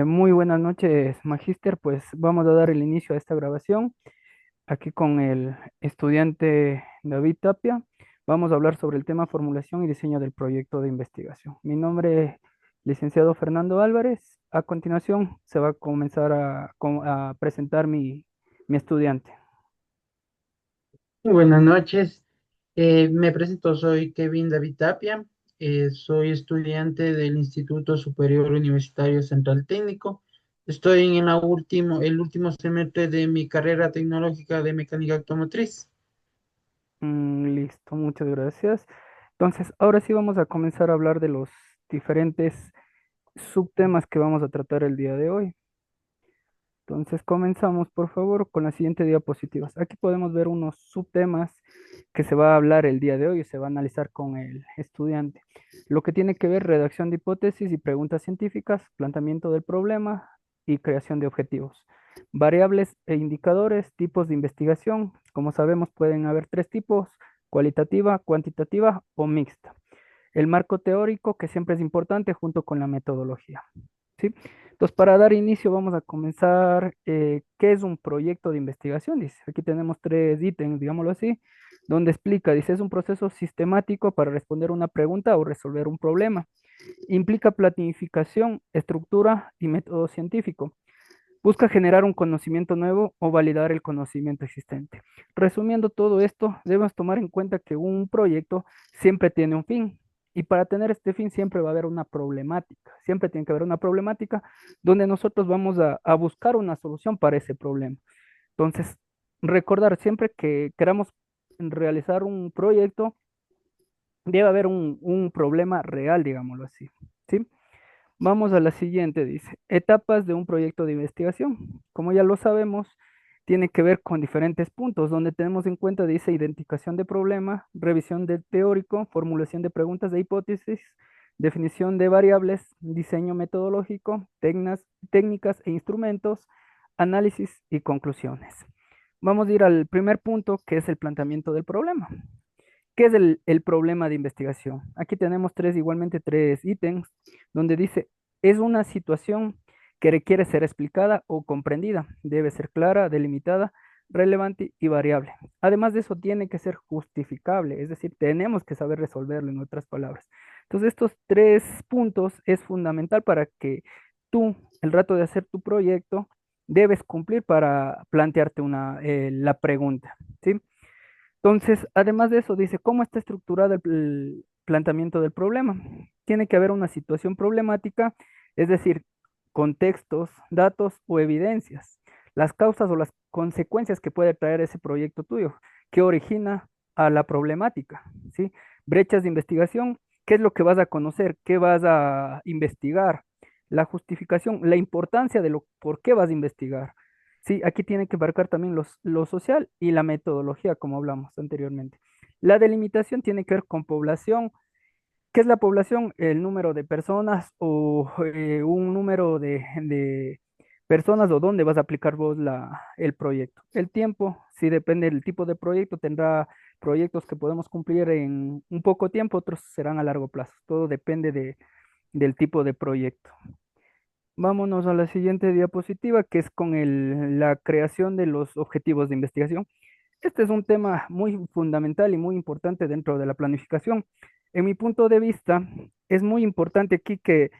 Muy buenas noches, Magíster. Pues vamos a dar el inicio a esta grabación aquí con el estudiante David Tapia. Vamos a hablar sobre el tema formulación y diseño del proyecto de investigación. Mi nombre es licenciado Fernando Álvarez. A continuación se va a comenzar a presentar mi estudiante. Muy buenas noches. Me presento, soy Kevin David Tapia. Soy estudiante del Instituto Superior Universitario Central Técnico. Estoy en el último semestre de mi carrera tecnológica de mecánica automotriz. Listo, muchas gracias. Entonces, ahora sí vamos a comenzar a hablar de los diferentes subtemas que vamos a tratar el día de hoy. Entonces comenzamos, por favor, con la siguiente diapositivas. Aquí podemos ver unos subtemas que se va a hablar el día de hoy y se va a analizar con el estudiante. Lo que tiene que ver redacción de hipótesis y preguntas científicas, planteamiento del problema y creación de objetivos. Variables e indicadores, tipos de investigación. Como sabemos, pueden haber tres tipos: cualitativa, cuantitativa o mixta. El marco teórico, que siempre es importante, junto con la metodología. ¿Sí? Entonces, para dar inicio, vamos a comenzar. ¿Qué es un proyecto de investigación? Dice, aquí tenemos tres ítems, digámoslo así, donde explica, dice, es un proceso sistemático para responder una pregunta o resolver un problema. Implica planificación, estructura y método científico. Busca generar un conocimiento nuevo o validar el conocimiento existente. Resumiendo todo esto, debemos tomar en cuenta que un proyecto siempre tiene un fin. Y para tener este fin siempre va a haber una problemática. Siempre tiene que haber una problemática donde nosotros vamos a buscar una solución para ese problema. Entonces, recordar siempre que queramos realizar un proyecto, debe haber un problema real, digámoslo así. ¿Sí? Vamos a la siguiente, dice, etapas de un proyecto de investigación. Como ya lo sabemos, tiene que ver con diferentes puntos, donde tenemos en cuenta, dice, identificación de problema, revisión de teórico, formulación de preguntas de hipótesis, definición de variables, diseño metodológico, técnicas e instrumentos, análisis y conclusiones. Vamos a ir al primer punto, que es el planteamiento del problema. ¿Qué es el problema de investigación? Aquí tenemos igualmente tres ítems, donde dice, es una situación que requiere ser explicada o comprendida. Debe ser clara, delimitada, relevante y variable. Además de eso, tiene que ser justificable, es decir, tenemos que saber resolverlo en otras palabras. Entonces, estos tres puntos es fundamental para que tú, el rato de hacer tu proyecto, debes cumplir para plantearte la pregunta, ¿sí? Entonces, además de eso, dice, ¿cómo está estructurado el planteamiento del problema? Tiene que haber una situación problemática, es decir, contextos, datos o evidencias, las causas o las consecuencias que puede traer ese proyecto tuyo, que origina a la problemática, ¿sí? Brechas de investigación, ¿qué es lo que vas a conocer? ¿Qué vas a investigar? La justificación, la importancia de lo por qué vas a investigar. Sí, aquí tiene que abarcar también lo social y la metodología, como hablamos anteriormente. La delimitación tiene que ver con población. ¿Qué es la población? El número de personas o un número de personas o dónde vas a aplicar vos el proyecto. El tiempo, si depende del tipo de proyecto, tendrá proyectos que podemos cumplir en un poco tiempo, otros serán a largo plazo. Todo depende del tipo de proyecto. Vámonos a la siguiente diapositiva, que es con la creación de los objetivos de investigación. Este es un tema muy fundamental y muy importante dentro de la planificación. En mi punto de vista, es muy importante aquí que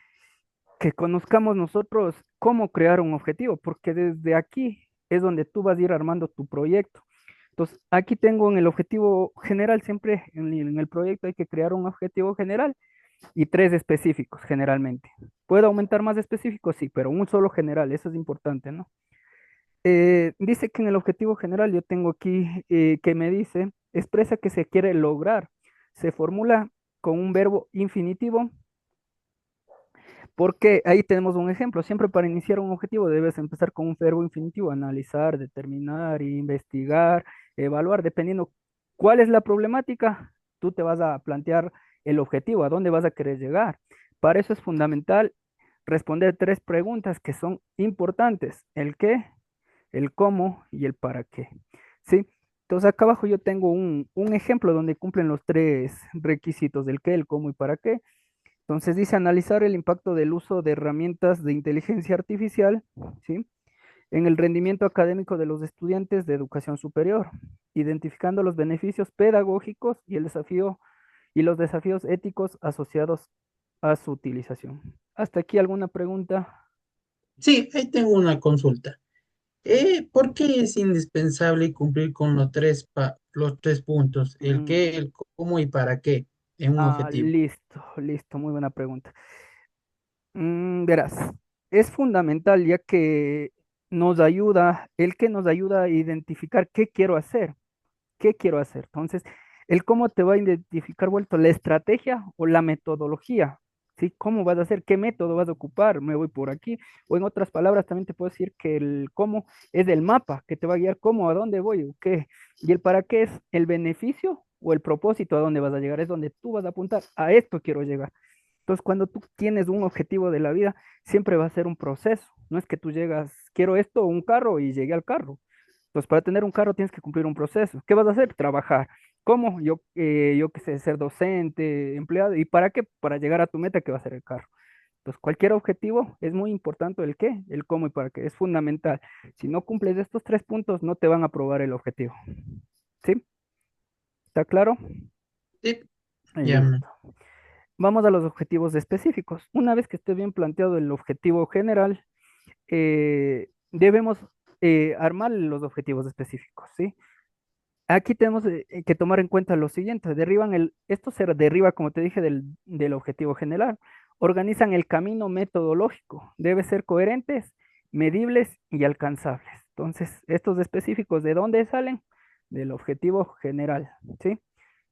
conozcamos nosotros cómo crear un objetivo, porque desde aquí es donde tú vas a ir armando tu proyecto. Entonces, aquí tengo en el objetivo general, siempre en el proyecto hay que crear un objetivo general y tres específicos generalmente. ¿Puedo aumentar más específicos? Sí, pero un solo general, eso es importante, ¿no? Dice que en el objetivo general yo tengo aquí que me dice, expresa que se quiere lograr. Se formula con un verbo infinitivo, porque ahí tenemos un ejemplo. Siempre para iniciar un objetivo debes empezar con un verbo infinitivo, analizar, determinar, investigar, evaluar, dependiendo cuál es la problemática, tú te vas a plantear el objetivo, a dónde vas a querer llegar. Para eso es fundamental responder tres preguntas que son importantes: el qué, el cómo y el para qué. ¿Sí? Entonces acá abajo yo tengo un ejemplo donde cumplen los tres requisitos del qué, el cómo y para qué. Entonces dice analizar el impacto del uso de herramientas de inteligencia artificial, ¿sí? En el rendimiento académico de los estudiantes de educación superior, identificando los beneficios pedagógicos y el desafío y los desafíos éticos asociados a su utilización. ¿Hasta aquí alguna pregunta? Sí, ahí tengo una consulta. ¿Por qué es indispensable cumplir con los tres puntos? El Mm, qué, el cómo y para qué en un objetivo. listo, listo, muy buena pregunta. Verás, es fundamental ya que nos ayuda, el que nos ayuda a identificar qué quiero hacer. ¿Qué quiero hacer? Entonces, el cómo te va a identificar vuelto la estrategia o la metodología, ¿sí? ¿Cómo vas a hacer? ¿Qué método vas a ocupar? Me voy por aquí. O en otras palabras, también te puedo decir que el cómo es el mapa que te va a guiar cómo, a dónde voy, o qué. Y el para qué es el beneficio o el propósito a dónde vas a llegar. Es donde tú vas a apuntar. A esto quiero llegar. Entonces, cuando tú tienes un objetivo de la vida, siempre va a ser un proceso. No es que tú llegas, quiero esto, un carro y llegué al carro. Entonces, para tener un carro tienes que cumplir un proceso. ¿Qué vas a hacer? Trabajar. ¿Cómo? Yo qué sé, ser docente, empleado. ¿Y para qué? Para llegar a tu meta que va a ser el carro. Entonces, cualquier objetivo es muy importante el qué, el cómo y para qué. Es fundamental. Si no cumples estos tres puntos, no te van a aprobar el objetivo. ¿Sí? ¿Está claro? Sí, ya Listo. Vamos a los objetivos específicos. Una vez que esté bien planteado el objetivo general, debemos armar los objetivos específicos, ¿sí? Aquí tenemos que tomar en cuenta lo siguiente, esto se deriva, como te dije, del objetivo general. Organizan el camino metodológico, debe ser coherentes, medibles y alcanzables. Entonces, estos específicos, ¿de dónde salen? Del objetivo general, ¿sí?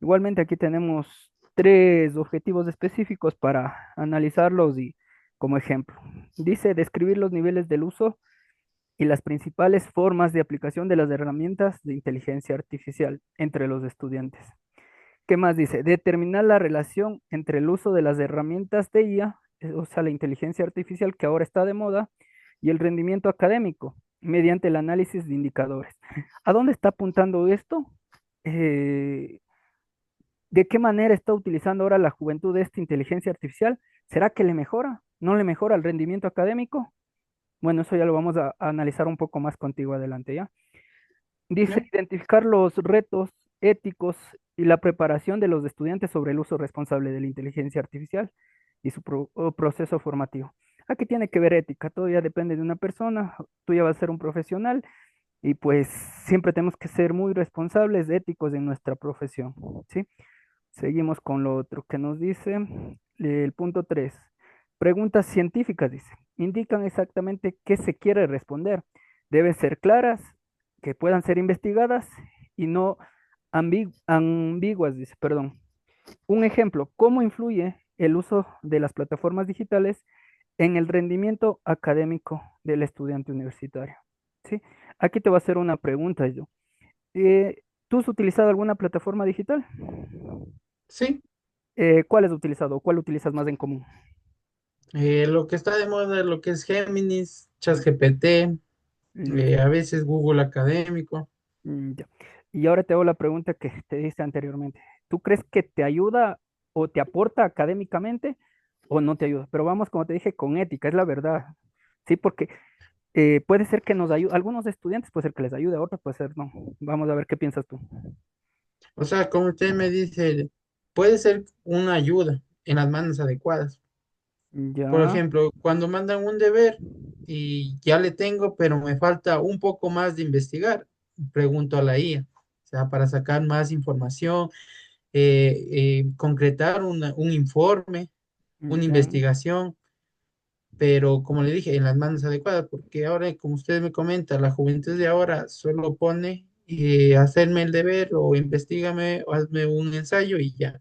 Igualmente aquí tenemos tres objetivos específicos para analizarlos y como ejemplo. Dice describir los niveles del uso y las principales formas de aplicación de las herramientas de inteligencia artificial entre los estudiantes. ¿Qué más dice? Determinar la relación entre el uso de las herramientas de IA, o sea, la inteligencia artificial que ahora está de moda, y el rendimiento académico mediante el análisis de indicadores. ¿A dónde está apuntando esto? Eh, ¿De qué manera está utilizando ahora la juventud esta inteligencia artificial? ¿Será que le mejora? ¿No le mejora el rendimiento académico? Bueno, eso ya lo vamos a analizar un poco más contigo adelante, ¿ya? Dice, me. identificar los retos éticos y la preparación de los estudiantes sobre el uso responsable de la inteligencia artificial y su proceso formativo. Aquí tiene que ver ética, todo ya depende de una persona, tú ya vas a ser un profesional y pues siempre tenemos que ser muy responsables, éticos en nuestra profesión, ¿sí? Seguimos con lo otro que nos dice el punto 3. Preguntas científicas, dice. Indican exactamente qué se quiere responder. Deben ser claras, que puedan ser investigadas y no ambiguas, dice, perdón. Un ejemplo, ¿cómo influye el uso de las plataformas digitales en el rendimiento académico del estudiante universitario? ¿Sí? Aquí te voy a hacer una pregunta yo. ¿Tú has utilizado alguna plataforma digital? Sí, ¿Cuál has utilizado? ¿Cuál utilizas más en común? lo que está de moda, lo que es Géminis, ChatGPT, Listo. a veces Google Académico. Ya. Y ahora te hago la pregunta que te diste anteriormente. ¿Tú crees que te ayuda o te aporta académicamente o no te ayuda? Pero vamos, como te dije, con ética, es la verdad. Sí, porque puede ser que nos ayude, algunos estudiantes puede ser que les ayude, a otros puede ser no. Vamos a ver qué piensas tú. O sea, como usted me dice, puede ser una ayuda en las manos adecuadas. Por Ya. ejemplo, cuando mandan un deber y ya le tengo, pero me falta un poco más de investigar, pregunto a la IA, o sea, para sacar más información, concretar un informe, una Ya. investigación, pero como le dije, en las manos adecuadas, porque ahora, como usted me comenta, la juventud de ahora solo pone hacerme el deber o investigame o hazme un ensayo y ya,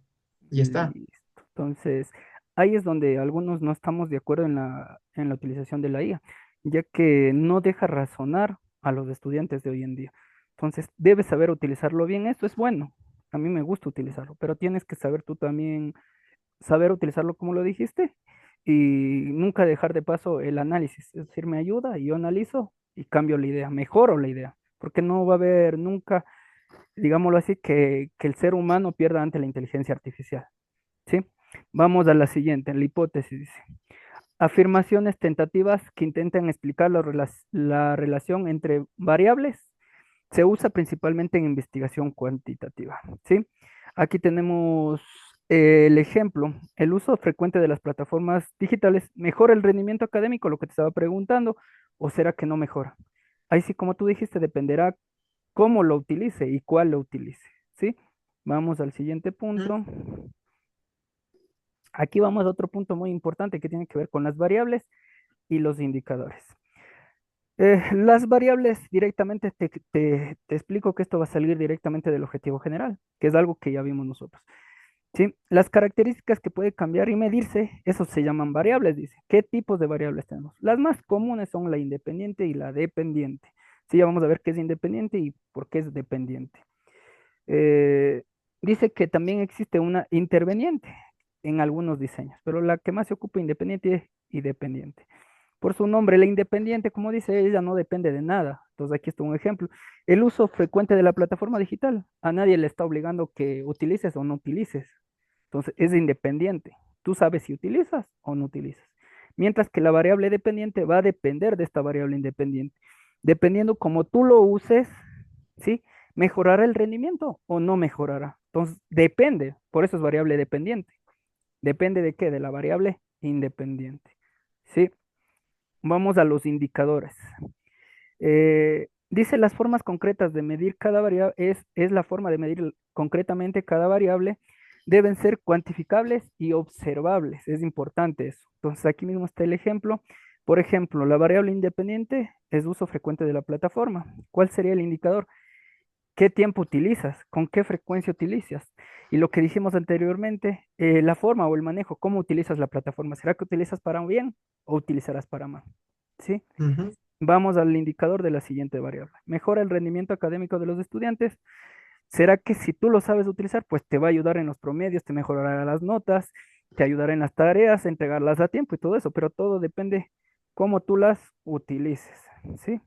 ya está. Listo. Entonces, ahí es donde algunos no estamos de acuerdo en la utilización de la IA, ya que no deja razonar a los estudiantes de hoy en día. Entonces, debes saber utilizarlo bien. Esto es bueno. A mí me gusta utilizarlo, pero tienes que saber tú también saber utilizarlo como lo dijiste y nunca dejar de paso el análisis. Es decir, me ayuda y yo analizo y cambio la idea, mejoro la idea, porque no va a haber nunca, digámoslo así, que el ser humano pierda ante la inteligencia artificial. ¿Sí? Vamos a la siguiente, la hipótesis dice. Afirmaciones tentativas que intentan explicar la relación entre variables se usa principalmente en investigación cuantitativa, ¿sí? Aquí tenemos el ejemplo. El uso frecuente de las plataformas digitales mejora el rendimiento académico, lo que te estaba preguntando, o será que no mejora. Ahí sí, como tú dijiste, dependerá cómo lo utilice y cuál lo utilice, ¿sí? Vamos al siguiente Mm, punto. Aquí vamos a otro punto muy importante que tiene que ver con las variables y los indicadores. Las variables directamente te explico que esto va a salir directamente del objetivo general, que es algo que ya vimos nosotros. ¿Sí? Las características que puede cambiar y medirse, eso se llaman variables, dice. ¿Qué tipos de variables tenemos? Las más comunes son la independiente y la dependiente. Sí, ya vamos a ver qué es independiente y por qué es dependiente. Eh, Dice que también existe una interveniente en algunos diseños, pero la que más se ocupa independiente y dependiente. Por su nombre, la independiente, como dice ella, no depende de nada. Entonces aquí está un ejemplo. El uso frecuente de la plataforma digital. A nadie le está obligando que utilices o no utilices. Entonces es independiente. Tú sabes si utilizas o no utilizas. Mientras que la variable dependiente va a depender de esta variable independiente. Dependiendo cómo tú lo uses, ¿sí? ¿Mejorará el rendimiento o no mejorará? Entonces depende. Por eso es variable dependiente. ¿Depende de qué? De la variable independiente. ¿Sí? Vamos a los indicadores. Dice las formas concretas de medir cada variable, es la forma de medir concretamente cada variable, deben ser cuantificables y observables. Es importante eso. Entonces aquí mismo está el ejemplo. Por ejemplo, la variable independiente es uso frecuente de la plataforma. ¿Cuál sería el indicador? ¿Qué tiempo utilizas? ¿Con qué frecuencia utilizas? Y lo que dijimos anteriormente, la forma o el manejo, ¿cómo utilizas la plataforma? ¿Será que utilizas para bien o utilizarás para mal? ¿Sí? ujú. Vamos al indicador de la siguiente variable. Mejora el rendimiento académico de los estudiantes. ¿Será que si tú lo sabes utilizar, pues te va a ayudar en los promedios, te mejorará las notas, te ayudará en las tareas, a entregarlas a tiempo y todo eso, pero todo depende cómo tú las utilices, ¿sí?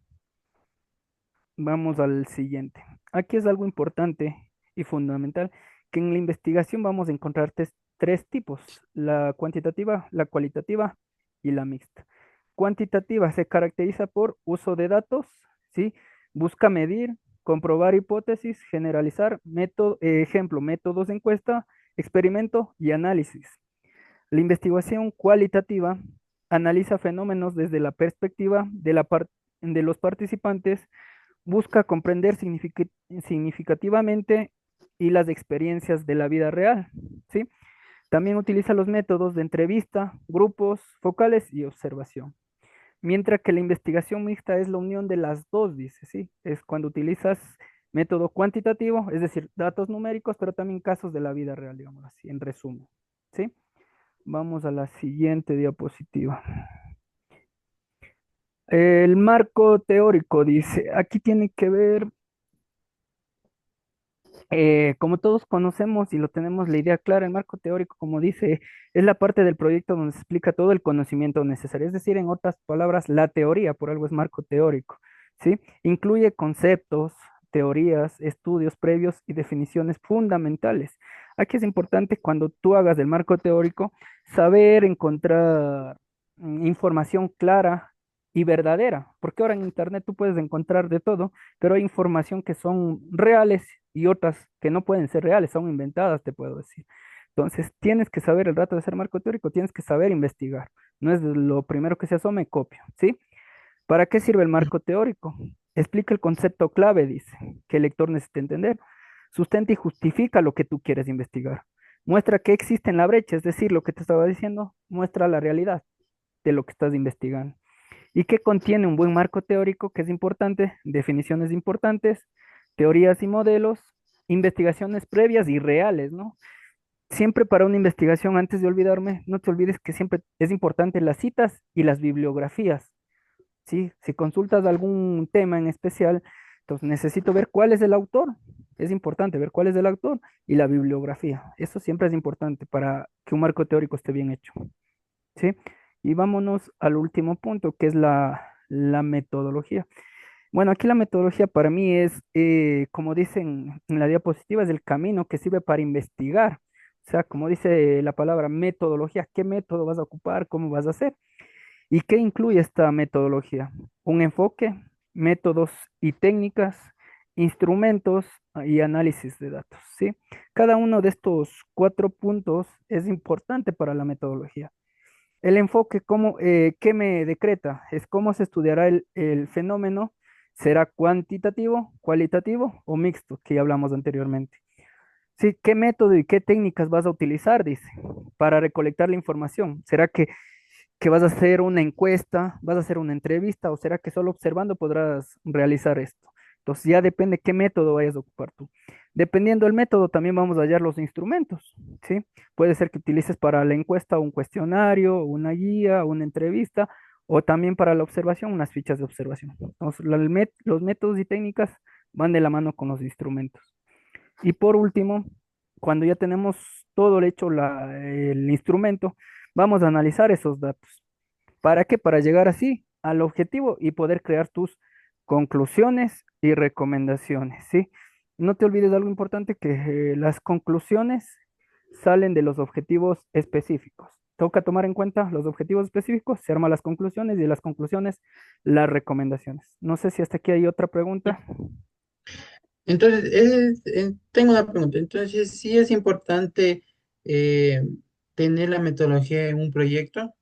Vamos al siguiente. Aquí es algo importante y fundamental, que en la investigación vamos a encontrar tres tipos, la cuantitativa, la cualitativa y la mixta. Cuantitativa se caracteriza por uso de datos, ¿sí? Busca medir, comprobar hipótesis, generalizar, ejemplo, métodos de encuesta, experimento y análisis. La investigación cualitativa analiza fenómenos desde la perspectiva de los participantes, busca comprender significativamente y las experiencias de la vida real, ¿sí? También utiliza los métodos de entrevista, grupos, focales y observación. Mientras que la investigación mixta es la unión de las dos, dice, ¿sí? Es cuando utilizas método cuantitativo, es decir, datos numéricos, pero también casos de la vida real, digamos así, en resumen, ¿sí? Vamos a la siguiente diapositiva. El marco teórico, dice, aquí tiene que ver. Como todos conocemos y lo tenemos la idea clara, el marco teórico, como dice, es la parte del proyecto donde se explica todo el conocimiento necesario. Es decir, en otras palabras, la teoría, por algo es marco teórico, ¿sí? Incluye conceptos, teorías, estudios previos y definiciones fundamentales. Aquí es importante cuando tú hagas el marco teórico, saber encontrar información clara y verdadera, porque ahora en Internet tú puedes encontrar de todo, pero hay información que son reales y otras que no pueden ser reales, son inventadas, te puedo decir. Entonces, tienes que saber el rato de hacer marco teórico, tienes que saber investigar. No es lo primero que se asome, copio, ¿sí? ¿Para qué sirve el marco teórico? Explica el concepto clave, dice, que el lector necesita entender. Sustenta y justifica lo que tú quieres investigar. Muestra que existe en la brecha, es decir, lo que te estaba diciendo, muestra la realidad de lo que estás investigando. ¿Y qué contiene un buen marco teórico? Que es importante, definiciones importantes, teorías y modelos, investigaciones previas y reales, ¿no? Siempre para una investigación, antes de olvidarme, no te olvides que siempre es importante las citas y las bibliografías, ¿sí? Si consultas algún tema en especial, entonces necesito ver cuál es el autor. Es importante ver cuál es el autor y la bibliografía. Eso siempre es importante para que un marco teórico esté bien hecho. ¿Sí? Y vámonos al último punto, que es la metodología. Bueno, aquí la metodología para mí es, como dicen en la diapositiva, es el camino que sirve para investigar. O sea, como dice la palabra metodología, ¿qué método vas a ocupar? ¿Cómo vas a hacer? ¿Y qué incluye esta metodología? Un enfoque, métodos y técnicas, instrumentos y análisis de datos, ¿sí? Cada uno de estos cuatro puntos es importante para la metodología. El enfoque, ¿qué me decreta? Es cómo se estudiará el fenómeno. ¿Será cuantitativo, cualitativo o mixto, que ya hablamos anteriormente? Sí, ¿qué método y qué técnicas vas a utilizar, dice, para recolectar la información? ¿Será que vas a hacer una encuesta, vas a hacer una entrevista o será que solo observando podrás realizar esto? Entonces ya depende qué método vayas a ocupar tú. Dependiendo del método también vamos a hallar los instrumentos, ¿sí? Puede ser que utilices para la encuesta un cuestionario, una guía, una entrevista o también para la observación unas fichas de observación. Entonces los métodos y técnicas van de la mano con los instrumentos. Y por último, cuando ya tenemos todo hecho el instrumento, vamos a analizar esos datos. ¿Para qué? Para llegar así al objetivo y poder crear tus conclusiones y recomendaciones, ¿sí? No te olvides de algo importante, que las conclusiones salen de los objetivos específicos. Toca tomar en cuenta los objetivos específicos, se arman las conclusiones y de las conclusiones las recomendaciones. No sé si hasta aquí hay otra pregunta. Entonces, tengo una pregunta. Entonces, ¿sí es importante eh, tener la metodología en un proyecto?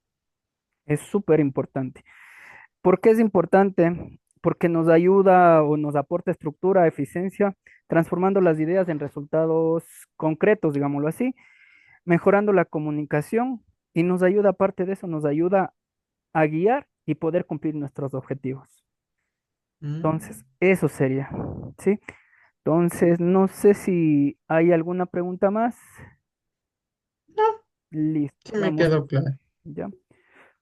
Es súper importante. ¿Por qué es importante? Porque nos ayuda o nos aporta estructura, eficiencia, transformando las ideas en resultados concretos, digámoslo así, mejorando la comunicación y nos ayuda, aparte de eso, nos ayuda a guiar y poder cumplir nuestros objetivos. Mm, Entonces, eso sería, ¿sí? Entonces, no sé si hay alguna pregunta más. no, Listo, sí me vamos, quedó claro. ya.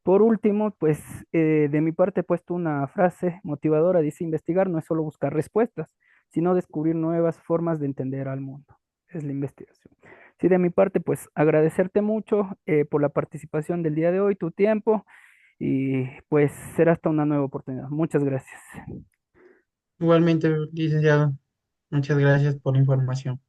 Por último, pues de mi parte he puesto una frase motivadora, dice, investigar no es solo buscar respuestas, sino descubrir nuevas formas de entender al mundo. Es la investigación. Sí, de mi parte, pues agradecerte mucho por la participación del día de hoy, tu tiempo, y pues será hasta una nueva oportunidad. Muchas gracias. Igualmente, licenciado, muchas gracias por la información.